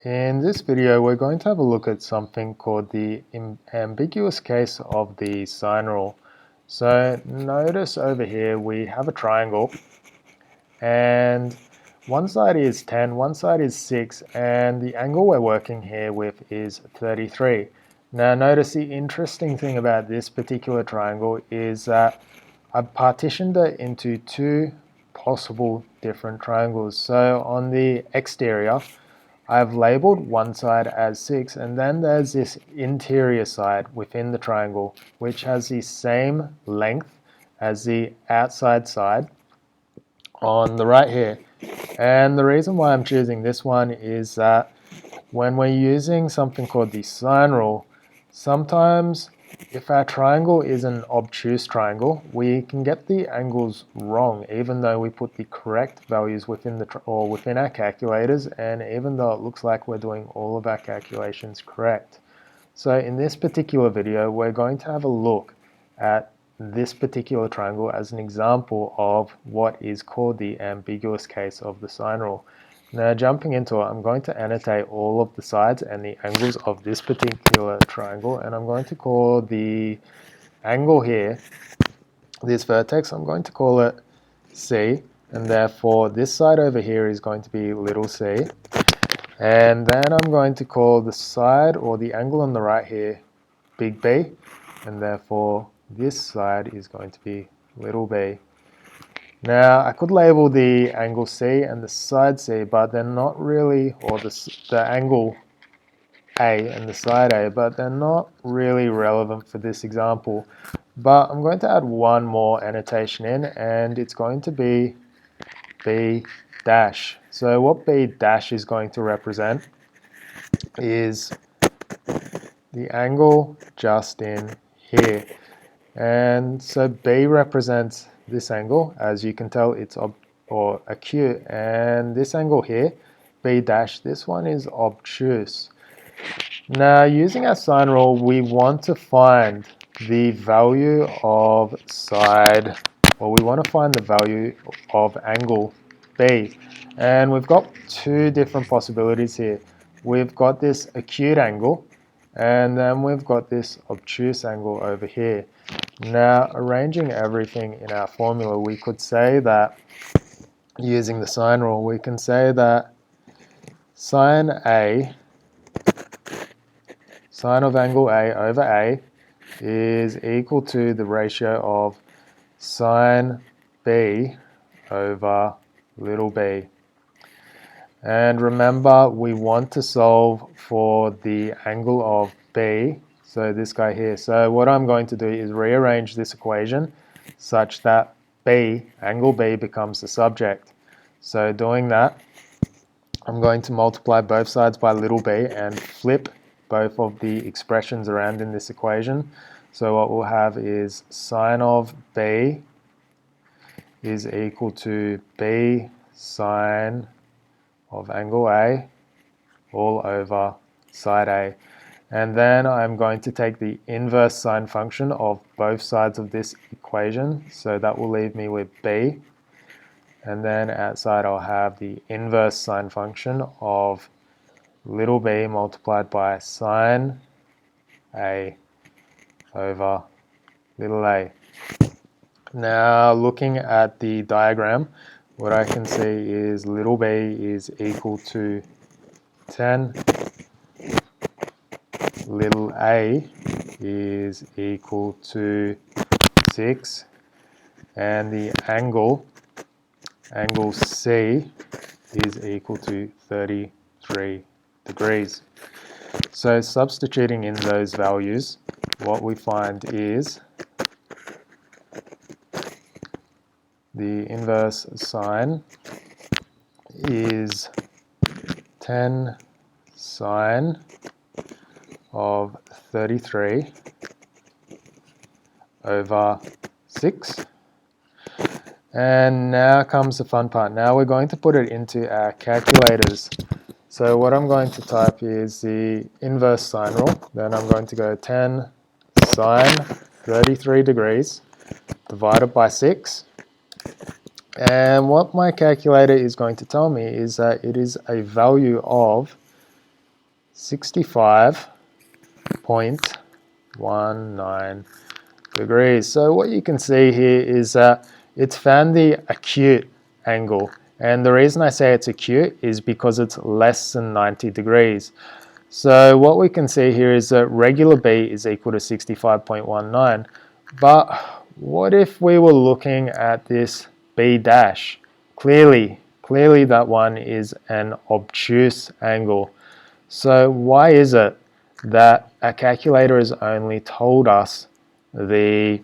In this video, we're going to have a look at something called the ambiguous case of the sine rule. So notice over here we have a triangle and one side is 10, one side is 6, and the angle we're working here with is 33. Now notice the interesting thing about this particular triangle is that I've partitioned it into two possible different triangles. So on the exterior, I've labeled one side as 6, and then there's this interior side within the triangle which has the same length as the outside side on the right here. And the reason why I'm choosing this one is that when we're using something called the sine rule, sometimes if our triangle is an obtuse triangle, we can get the angles wrong, even though we put the correct values within our calculators, and even though it looks like we're doing all of our calculations correct. So in this particular video, we're going to have a look at this particular triangle as an example of what is called the ambiguous case of the sine rule. Now jumping into it, I'm going to annotate all of the sides and the angles of this particular triangle, and I'm going to call the angle here, this vertex, I'm going to call it C, and therefore this side over here is going to be little c, and then I'm going to call the side or the angle on the right here big B, and therefore this side is going to be little b. Now, I could label the angle C and the side C, but they're not really, or the angle A and the side A, but they're not really relevant for this example. But I'm going to add one more annotation in, and it's going to be B dash. So what B dash is going to represent is the angle just in here. And so B represents this angle. As you can tell, it's acute, and this angle here, B dash, this one is obtuse. Now, using our sine rule, we want to find the value of side, or we want to find the value of angle B. And we've got two different possibilities here. We've got this acute angle, and then we've got this obtuse angle over here. Now, arranging everything in our formula, we could say that, using the sine rule, we can say that sine of angle A over A is equal to the ratio of sine B over little b. And remember, we want to solve for the angle of B, so this guy here. So what I'm going to do is rearrange this equation such that B, angle B, becomes the subject. So doing that, I'm going to multiply both sides by little b and flip both of the expressions around in this equation. So what we'll have is sine of B is equal to B sine of angle A all over side A. And then I'm going to take the inverse sine function of both sides of this equation. So that will leave me with B. And then outside I'll have the inverse sine function of little b multiplied by sine A over little a. Now looking at the diagram, what I can see is little b is equal to 10, little a is equal to 6, and the angle C is equal to 33 degrees. So substituting in those values, what we find is the inverse sine is 10 sine of 33 over 6. And now comes the fun part. Now we're going to put it into our calculators. So what I'm going to type is the inverse sine rule. Then I'm going to go 10 sine 33 degrees divided by 6. And what my calculator is going to tell me is that it is a value of 65.19 degrees. So what you can see here is that it's found the acute angle. And the reason I say it's acute is because it's less than 90 degrees. So what we can see here is that regular B is equal to 65.19. But what if we were looking at this B dash? Clearly that one is an obtuse angle. So why is it that a calculator has only told us the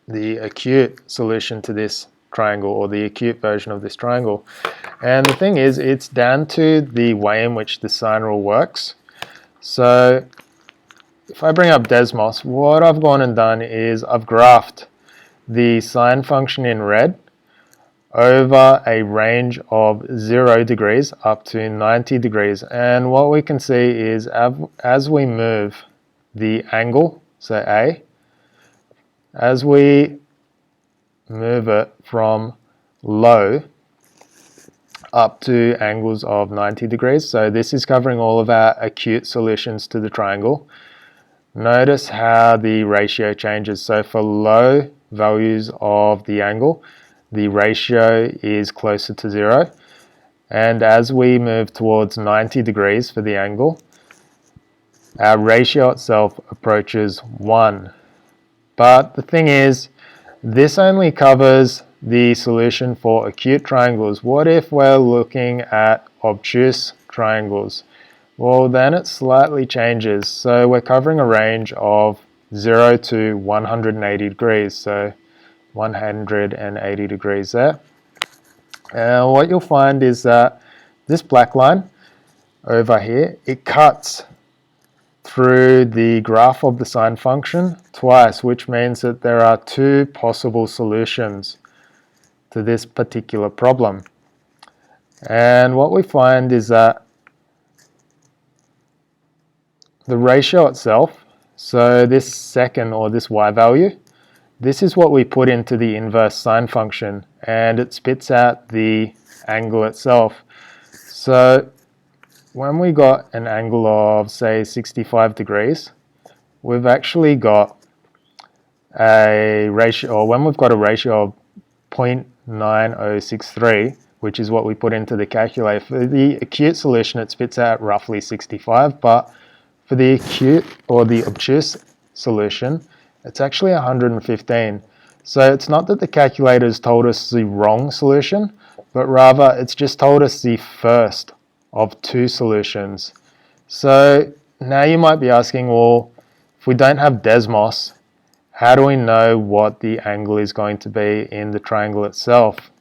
acute solution to this triangle, or the acute version of this triangle? And the thing is, it's down to the way in which the sine rule works. So if I bring up Desmos, what I've gone and done is I've graphed the sine function in red over a range of 0 degrees up to 90 degrees. And what we can see is as we move the angle, so A, as we move it from low up to angles of 90 degrees, so this is covering all of our acute solutions to the triangle, notice how the ratio changes. So for low values of the angle, the ratio is closer to 0. And as we move towards 90 degrees for the angle, our ratio itself approaches 1. But the thing is, this only covers the solution for acute triangles. What if we're looking at obtuse triangles? Well, then it slightly changes. So we're covering a range of 0 to 180 degrees. So 180 degrees there. What you'll find is that this black line over here, it cuts through the graph of the sine function twice, which means that there are two possible solutions to this particular problem. And what we find is that the ratio itself, so this second, or this y value, this is what we put into the inverse sine function, and it spits out the angle itself. So when we got an angle of, say, 65 degrees, we've actually got a ratio, or when we've got a ratio of 0.9063, which is what we put into the calculator. For the acute solution, it spits out roughly 65, but for the acute, or the obtuse solution, it's actually 115. So it's not that the calculator has told us the wrong solution, but rather it's just told us the first of two solutions. So now you might be asking, well, if we don't have Desmos, how do we know what the angle is going to be in the triangle itself?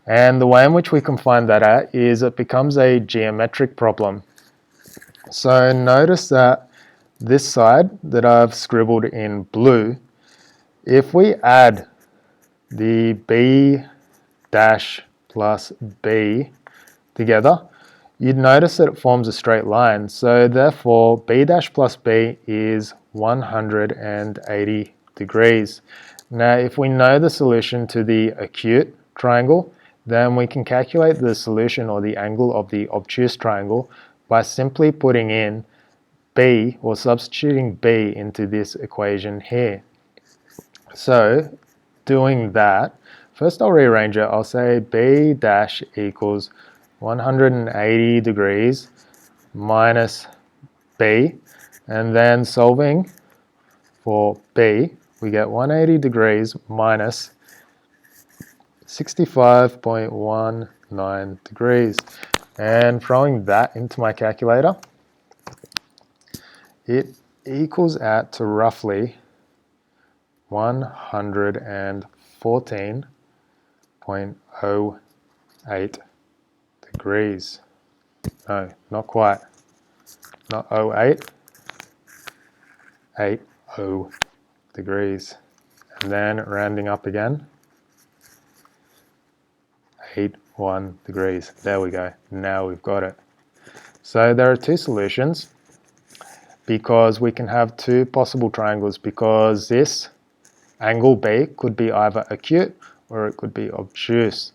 And the way in which we can find that out is it becomes a geometric problem. So notice that this side that I've scribbled in blue, if we add the B dash plus B together, you'd notice that it forms a straight line. So therefore, B dash plus B is 180 degrees. Now, if we know the solution to the acute triangle, then we can calculate the solution, or the angle of the obtuse triangle, by simply putting in B, or substituting B into this equation here. So doing that, first I'll rearrange it. I'll say B dash equals 180 degrees minus B, and then solving for B, we get 180 degrees minus 65.19 degrees. And throwing that into my calculator, it equals out to roughly 114.08 degrees. No, not quite. Not 08, 80 degrees. And then rounding up again, 81 degrees. There we go. Now we've got it. So there are two solutions, because we can have two possible triangles, because this angle B could be either acute or it could be obtuse.